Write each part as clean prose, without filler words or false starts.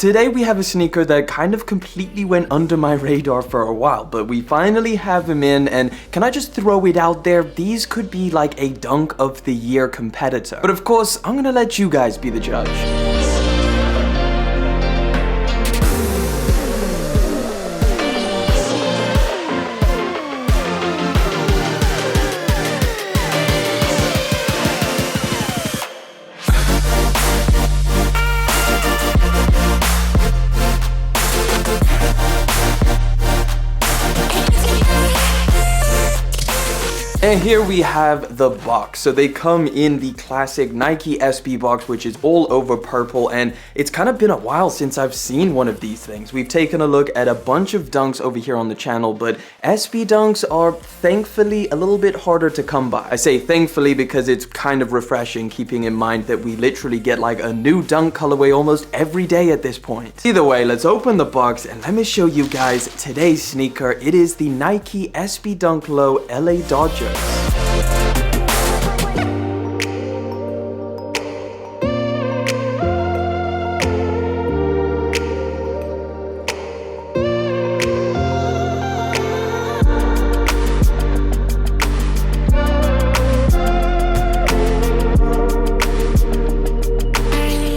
Today we have a sneaker that kind of completely went under my radar for a while, but we finally have him in, and can I just throw it out there, these could be like a Dunk of the Year competitor. But of course, I'm gonna let you guys be the judge. And here we have the box. So they come in the classic Nike SB box, which is all over purple, and it's kind of been a while since I've seen one of these things. We've taken a look at a bunch of dunks over here on the channel, but SB dunks are thankfully a little bit harder to come by. I say thankfully because it's kind of refreshing, keeping in mind that we literally get like a new dunk colorway almost every day at this point. Either way, let's open the box and let me show you guys today's sneaker. It is the Nike SB Dunk Low LA Dodgers.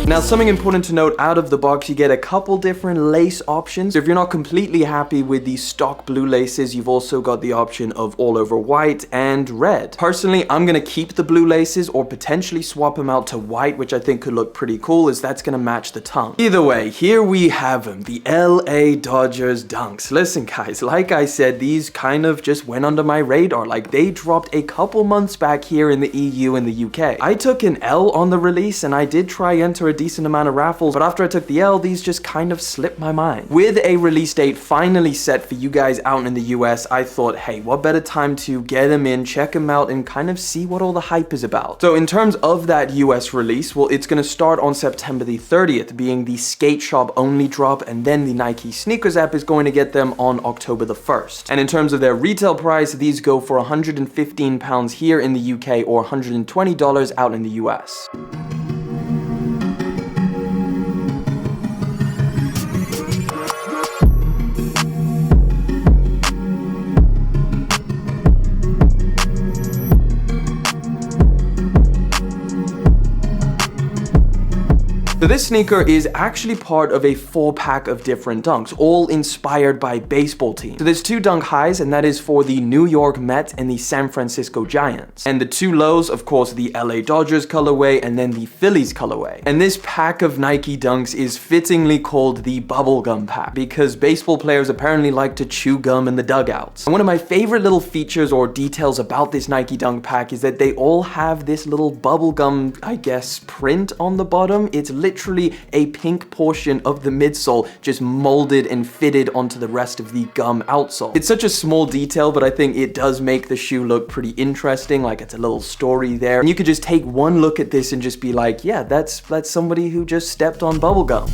Now, something important to note, out of the box you get a couple different lace options. If you're not completely happy with the stock blue laces, you've also got the option of all over white and red. Personally, I'm gonna keep the blue laces or potentially swap them out to white, which I think could look pretty cool as that's gonna match the tongue. Either way, here we have them, the LA Dodgers dunks. Listen guys, like I said, these kind of just went under my radar. Like, they dropped a couple months back here in the EU and the UK. I took an L on the release and I did try enter a decent amount of raffles, but after I took the L, these just kind of slipped my mind. With a release date finally set for you guys out in the US, I thought, hey, what better time to get them in, check them out, and kind of see what all the hype is about. So in terms of that US release, well, it's gonna start on September the 30th, being the skate shop only drop, and then the Nike Sneakers app is going to get them on October the 1st. And in terms of their retail price, these go for £115 here in the UK or $120 out in the US. So this sneaker is actually part of a 4-pack of different dunks, all inspired by baseball teams. So there's 2 dunk highs, and that is for the New York Mets and the San Francisco Giants. And the 2 lows, of course, the LA Dodgers colorway and then the Phillies colorway. And this pack of Nike dunks is fittingly called the bubblegum pack because baseball players apparently like to chew gum in the dugouts. And one of my favorite little features or details about this Nike dunk pack is that they all have this little bubblegum, I guess, print on the bottom. It's literally a pink portion of the midsole just molded and fitted onto the rest of the gum outsole. It's such a small detail, but I think it does make the shoe look pretty interesting, like it's a little story there. And you could just take one look at this and just be like, yeah, that's somebody who just stepped on bubblegum.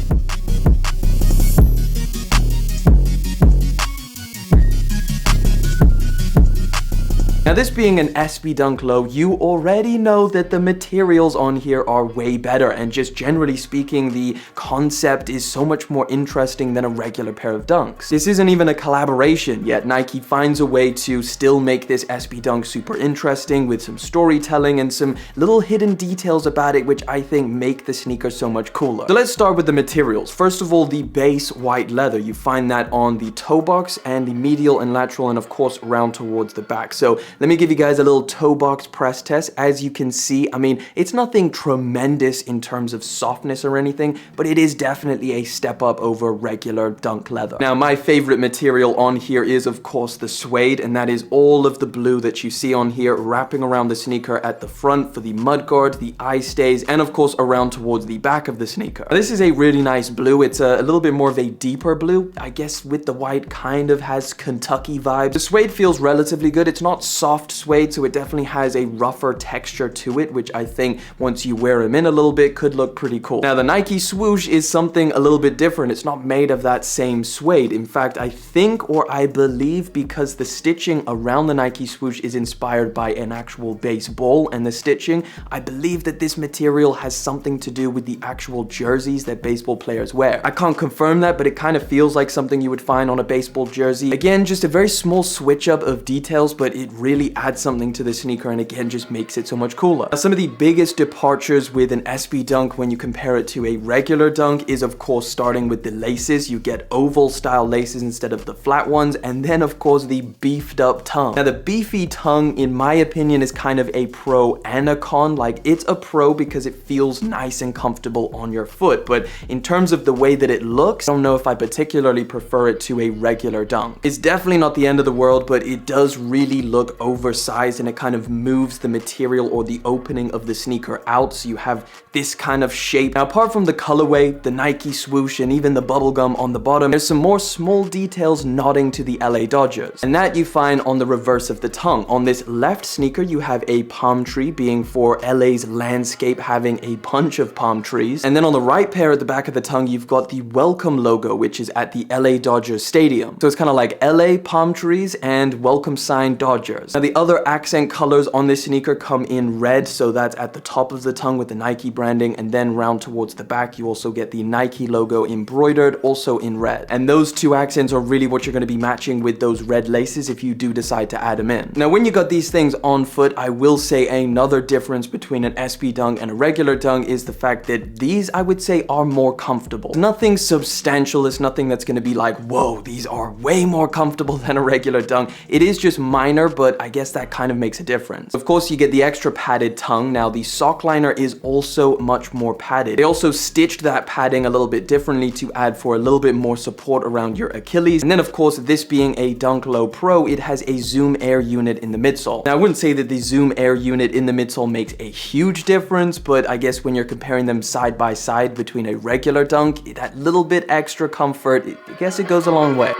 Now, this being an SB Dunk Low, you already know that the materials on here are way better, and just generally speaking, the concept is so much more interesting than a regular pair of dunks. This isn't even a collaboration, yet Nike finds a way to still make this SB Dunk super interesting with some storytelling and some little hidden details about it, which I think make the sneaker so much cooler. So let's start with the materials. First of all, the base white leather. You find that on the toe box and the medial and lateral, and of course around towards the back. So let me give you guys a little toe box press test. As you can see, I mean, it's nothing tremendous in terms of softness or anything, but it is definitely a step up over regular dunk leather. Now, my favorite material on here is, of course, the suede, and that is all of the blue that you see on here wrapping around the sneaker at the front for the mudguard, the eye stays, and of course around towards the back of the sneaker. Now, this is a really nice blue. It's a little bit more of a deeper blue. I guess with the white kind of has Kentucky vibes. The suede feels relatively good. It's not soft suede, so it definitely has a rougher texture to it, which I think once you wear them in a little bit could look pretty cool. Now the Nike swoosh is something a little bit different. It's not made of that same suede. In fact, I think, or I believe, because the stitching around the Nike swoosh is inspired by an actual baseball and the stitching, I believe that this material has something to do with the actual jerseys that baseball players wear. I can't confirm that, but it kind of feels like something you would find on a baseball jersey. Again, just a very small switch up of details, but it really adds something to the sneaker and again just makes it so much cooler. Now, some of the biggest departures with an SB Dunk when you compare it to a regular Dunk is of course starting with the laces. You get oval style laces instead of the flat ones, and then of course the beefed up tongue. Now the beefy tongue, in my opinion, is kind of a pro and a con. Like, it's a pro because it feels nice and comfortable on your foot, but in terms of the way that it looks, I don't know if I particularly prefer it to a regular Dunk. It's definitely not the end of the world, but it does really look oversized and it kind of moves the material or the opening of the sneaker out, so you have this kind of shape. Now apart from the colorway, the Nike swoosh, and even the bubblegum on the bottom, there's some more small details nodding to the LA Dodgers, and that you find on the reverse of the tongue. On this left sneaker you have a palm tree, being for LA's landscape having a bunch of palm trees, and then on the right pair at the back of the tongue you've got the welcome logo, which is at the LA Dodgers stadium. So it's kind of like LA palm trees and welcome sign Dodgers. Now the other accent colors on this sneaker come in red, so that's at the top of the tongue with the Nike branding, and then round towards the back you also get the Nike logo embroidered, also in red. And those two accents are really what you're going to be matching with those red laces if you do decide to add them in. Now when you got these things on foot, I will say another difference between an SB Dunk and a regular Dunk is the fact that these, I would say, are more comfortable. Nothing substantial, it's nothing that's going to be like, whoa, these are way more comfortable than a regular Dunk. It is just minor, but I guess that kind of makes a difference. Of course, you get the extra padded tongue. Now the sock liner is also much more padded. They also stitched that padding a little bit differently to add for a little bit more support around your Achilles. And then of course, this being a Dunk Low Pro, it has a Zoom Air unit in the midsole. Now I wouldn't say that the Zoom Air unit in the midsole makes a huge difference, but I guess when you're comparing them side by side between a regular Dunk, that little bit extra comfort, I guess it goes a long way.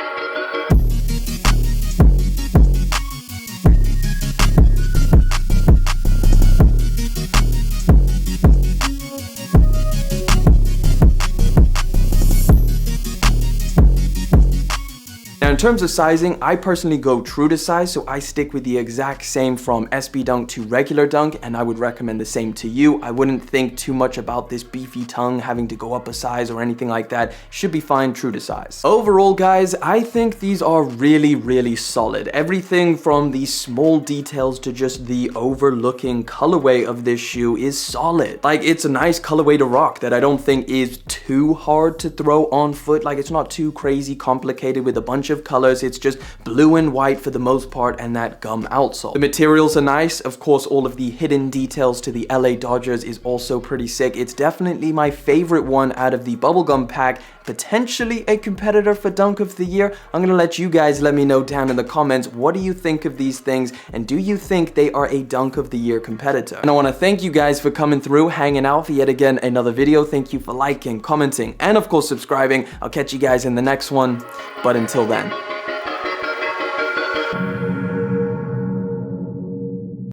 Now in terms of sizing, I personally go true to size, so I stick with the exact same from SB Dunk to regular Dunk, and I would recommend the same to you. I wouldn't think too much about this beefy tongue having to go up a size or anything like that. Should be fine true to size. Overall guys, I think these are really solid. Everything from the small details to just the overlooking colorway of this shoe is solid. Like, it's a nice colorway to rock that I don't think is too hard to throw on foot. Like, it's not too crazy complicated with a bunch of colors. It's just blue and white for the most part, and that gum outsole. The materials are nice. Of course, all of the hidden details to the LA Dodgers is also pretty sick. It's definitely my favorite one out of the bubblegum pack, potentially a competitor for Dunk of the Year. I'm gonna let you guys let me know down in the comments, what do you think of these things, and do you think they are a Dunk of the Year competitor? And I want to thank you guys for coming through, hanging out for yet again another video. Thank you for liking, commenting, and of course subscribing. I'll catch you guys in the next one, but until then.